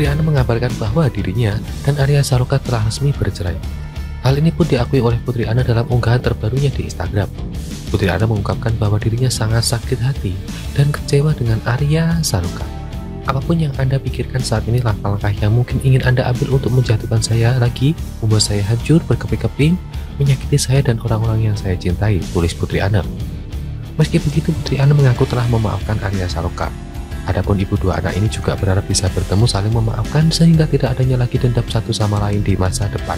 Putri Ana mengabarkan bahwa dirinya dan Arya Saloka telah resmi bercerai. Hal ini pun diakui oleh Putri Ana dalam unggahan terbarunya di Instagram. Putri Ana mengungkapkan bahwa dirinya sangat sakit hati dan kecewa dengan Arya Saloka. Apapun yang Anda pikirkan saat ini, langkah-langkah yang mungkin ingin Anda ambil untuk menjatuhkan saya lagi, membuat saya hancur, berkeping-keping, menyakiti saya dan orang-orang yang saya cintai, tulis Putri Ana. Meski begitu, Putri Ana mengaku telah memaafkan Arya Saloka. Adapun ibu dua anak ini juga berharap bisa bertemu, saling memaafkan, sehingga tidak adanya lagi dendam satu sama lain di masa depan.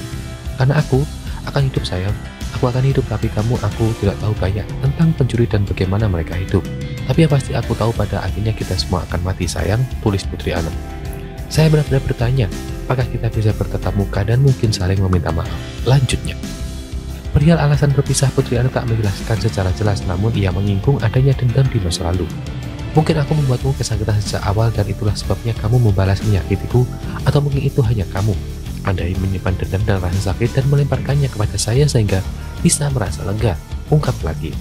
Karena aku akan hidup sayang, aku akan hidup, tapi aku tidak tahu banyak tentang pencuri dan bagaimana mereka hidup. Tapi yang pasti aku tahu pada akhirnya kita semua akan mati sayang, tulis Putri Ana. Saya benar-benar bertanya, apakah kita bisa bertatap muka dan mungkin saling meminta maaf? Lanjutnya. Perihal alasan berpisah, Putri Ana tak menjelaskan secara jelas, namun ia menyinggung adanya dendam di masa lalu. Mungkin aku membuatmu kesakitan sejak awal dan itulah sebabnya kamu membalas menyakitiku, atau mungkin itu hanya kamu. Anda menyimpan dendam dan rasa sakit dan melemparkannya kepada saya sehingga bisa merasa lega, ungkap lagi.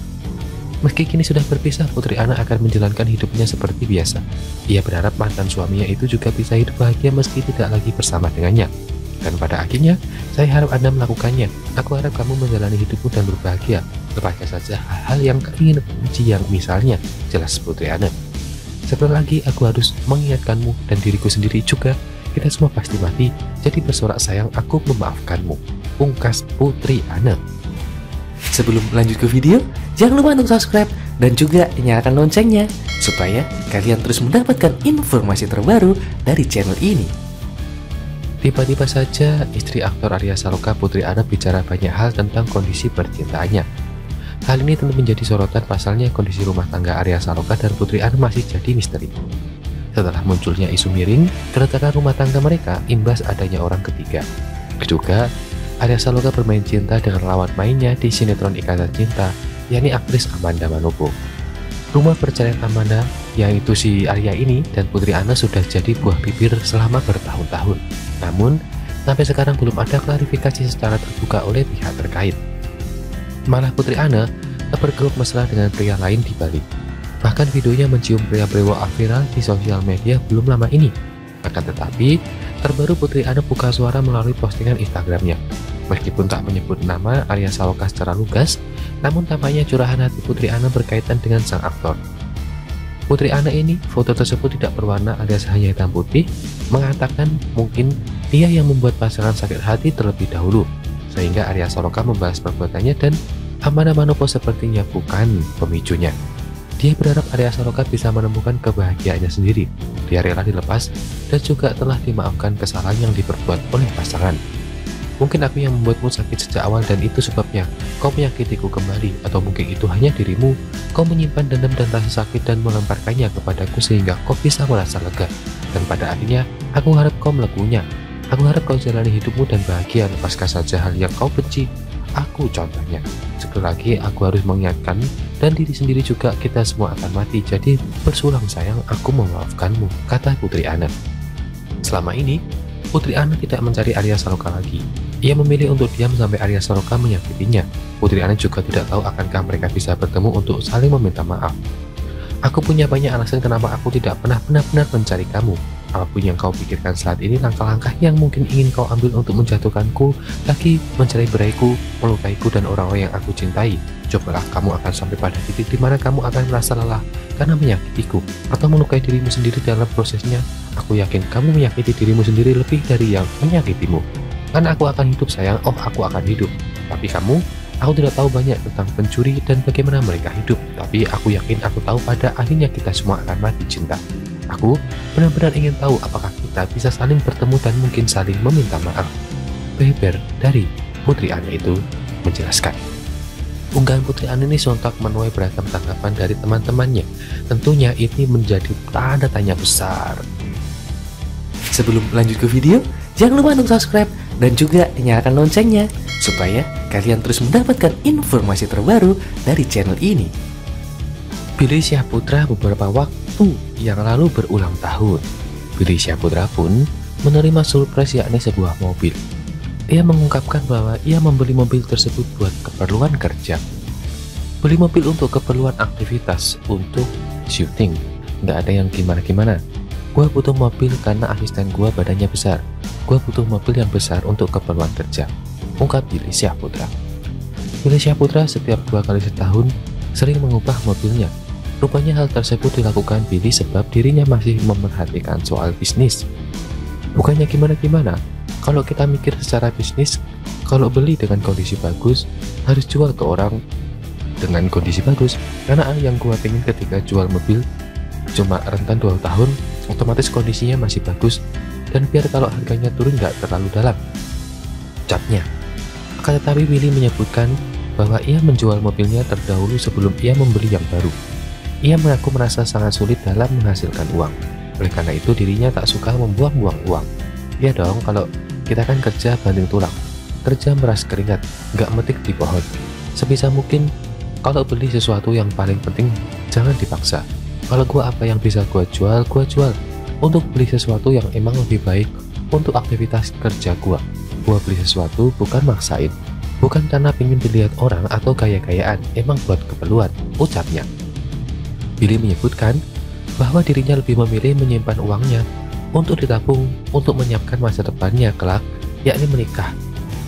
Meski kini sudah berpisah, Putri Ana akan menjalankan hidupnya seperti biasa. Ia berharap mantan suaminya itu juga bisa hidup bahagia meski tidak lagi bersama dengannya. Dan pada akhirnya, saya harap Anda melakukannya. Aku harap kamu menjalani hidupmu dan berbahagia. Lepaskan saja hal-hal yang ingin benci, yang misalnya, jelas Putri Ana. Sekali lagi, aku harus mengingatkanmu dan diriku sendiri juga. Kita semua pasti mati, jadi bersorak sayang, aku memaafkanmu, pungkas Putri Ana. Sebelum lanjut ke video, jangan lupa untuk subscribe dan juga nyalakan loncengnya supaya kalian terus mendapatkan informasi terbaru dari channel ini. Tiba-tiba saja istri aktor Arya Saloka, Putri Ana, bicara banyak hal tentang kondisi percintaannya. Hal ini tentu menjadi sorotan, pasalnya kondisi rumah tangga Arya Saloka dan Putri Ana masih jadi misteri. Setelah munculnya isu miring, keretakan rumah tangga mereka imbas adanya orang ketiga. Juga, Arya Saloka bermain cinta dengan lawan mainnya di sinetron Ikatan Cinta, yakni aktris Amanda Manopo. Rumah perceraian Amanda, yaitu si Arya ini dan Putri Ana, sudah jadi buah bibir selama bertahun-tahun. Namun, sampai sekarang belum ada klarifikasi secara terbuka oleh pihak terkait. Malah Putri Ana bergelut mesra dengan pria lain di Bali. Bahkan videonya mencium pria brewok viral di sosial media belum lama ini. Akan tetapi, terbaru Putri Ana buka suara melalui postingan Instagramnya. Meskipun tak menyebut nama Arya Saloka secara lugas, namun tampaknya curahan hati Putri Ana berkaitan dengan sang aktor. Putri Ana ini, foto tersebut tidak berwarna alias hanya hitam putih, mengatakan mungkin dia yang membuat pasangan sakit hati terlebih dahulu, sehingga Arya Saloka membalas perbuatannya dan Amanda Manopo sepertinya bukan pemicunya. Dia berharap Arya Saloka bisa menemukan kebahagiaannya sendiri. Dia rela dilepas dan juga telah dimaafkan kesalahan yang diperbuat oleh pasangan. Mungkin aku yang membuatmu sakit sejak awal dan itu sebabnya kau menyakitiku kembali, atau mungkin itu hanya dirimu. Kau menyimpan dendam dan rasa sakit dan melemparkannya kepadaku sehingga kau bisa merasa lega. Dan pada akhirnya, aku harap kau melakukannya. Aku harap kau jalani hidupmu dan bahagia, lepaskan saja hal yang kau benci. Aku contohnya. Sekali lagi, aku harus mengingatkan dan diri sendiri juga, kita semua akan mati. Jadi bersulang sayang, aku memaafkanmu, kata Putri Ana. Selama ini, Putri Ana tidak mencari Arya Saloka lagi. Ia memilih untuk diam sampai Arya Saloka menyakitinya. Putri Ana juga tidak tahu akankah mereka bisa bertemu untuk saling meminta maaf. Aku punya banyak alasan kenapa aku tidak pernah benar-benar mencari kamu. Apapun yang kau pikirkan saat ini, langkah-langkah yang mungkin ingin kau ambil untuk menjatuhkanku lagi, mencerai beraiku, melukaiku dan orang-orang yang aku cintai. Cobalah kamu akan sampai pada titik di mana kamu akan merasa lelah karena menyakitiku atau melukai dirimu sendiri dalam prosesnya. Aku yakin kamu menyakiti dirimu sendiri lebih dari yang menyakitimu. Karena aku akan hidup sayang, aku akan hidup. Tapi kamu, aku tidak tahu banyak tentang pencuri dan bagaimana mereka hidup. Tapi aku yakin aku tahu pada akhirnya kita semua akan mati cinta. Aku benar-benar ingin tahu apakah kita bisa saling bertemu dan mungkin saling meminta maaf. Beber dari Putri Ana itu menjelaskan. Unggahan Putri Ana ini sontak menuai beragam tanggapan dari teman-temannya. Tentunya ini menjadi tanda tanya besar. Sebelum lanjut ke video, jangan lupa untuk subscribe dan juga nyalakan loncengnya supaya kalian terus mendapatkan informasi terbaru dari channel ini. Billy Syahputra beberapa waktu yang lalu berulang tahun. Billy Syahputra pun menerima surprise, yakni sebuah mobil. Ia mengungkapkan bahwa ia membeli mobil tersebut buat keperluan kerja. Beli mobil untuk keperluan aktivitas, untuk syuting. Nggak ada yang gimana-gimana. Gua butuh mobil karena asisten gua badannya besar. Gua butuh mobil yang besar untuk keperluan kerja, ungkap Billy Syahputra. Billy Syahputra setiap 2 kali setahun sering mengubah mobilnya. Rupanya hal tersebut dilakukan Billy sebab dirinya masih memerhatikan soal bisnis. Bukannya gimana-gimana, kalau kita mikir secara bisnis, kalau beli dengan kondisi bagus, harus jual ke orang dengan kondisi bagus. Karena yang gua pengen ketika jual mobil cuma rentan 2 tahun, otomatis kondisinya masih bagus, dan biar kalau harganya turun nggak terlalu dalam, ucapnya. Akan tetapi Billy menyebutkan bahwa ia menjual mobilnya terdahulu sebelum ia membeli yang baru. Ia mengaku merasa sangat sulit dalam menghasilkan uang. Oleh karena itu dirinya tak suka membuang-buang uang. Ya dong, kalau kita kan kerja banting tulang, kerja meras keringat, nggak metik di pohon. Sebisa mungkin kalau beli sesuatu yang paling penting jangan dipaksa. Kalau gua apa yang bisa gua jual untuk beli sesuatu yang emang lebih baik untuk aktivitas kerja gua. Gua beli sesuatu bukan maksain, bukan karena ingin dilihat orang atau gaya-gayaan, emang buat keperluan, ucapnya. Billy menyebutkan bahwa dirinya lebih memilih menyimpan uangnya untuk ditabung untuk menyiapkan masa depannya kelak, yakni menikah.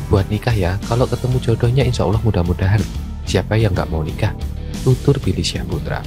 Buat nikah ya, kalau ketemu jodohnya insya Allah mudah-mudahan. Siapa yang nggak mau nikah? Tutur Billy Syahputra.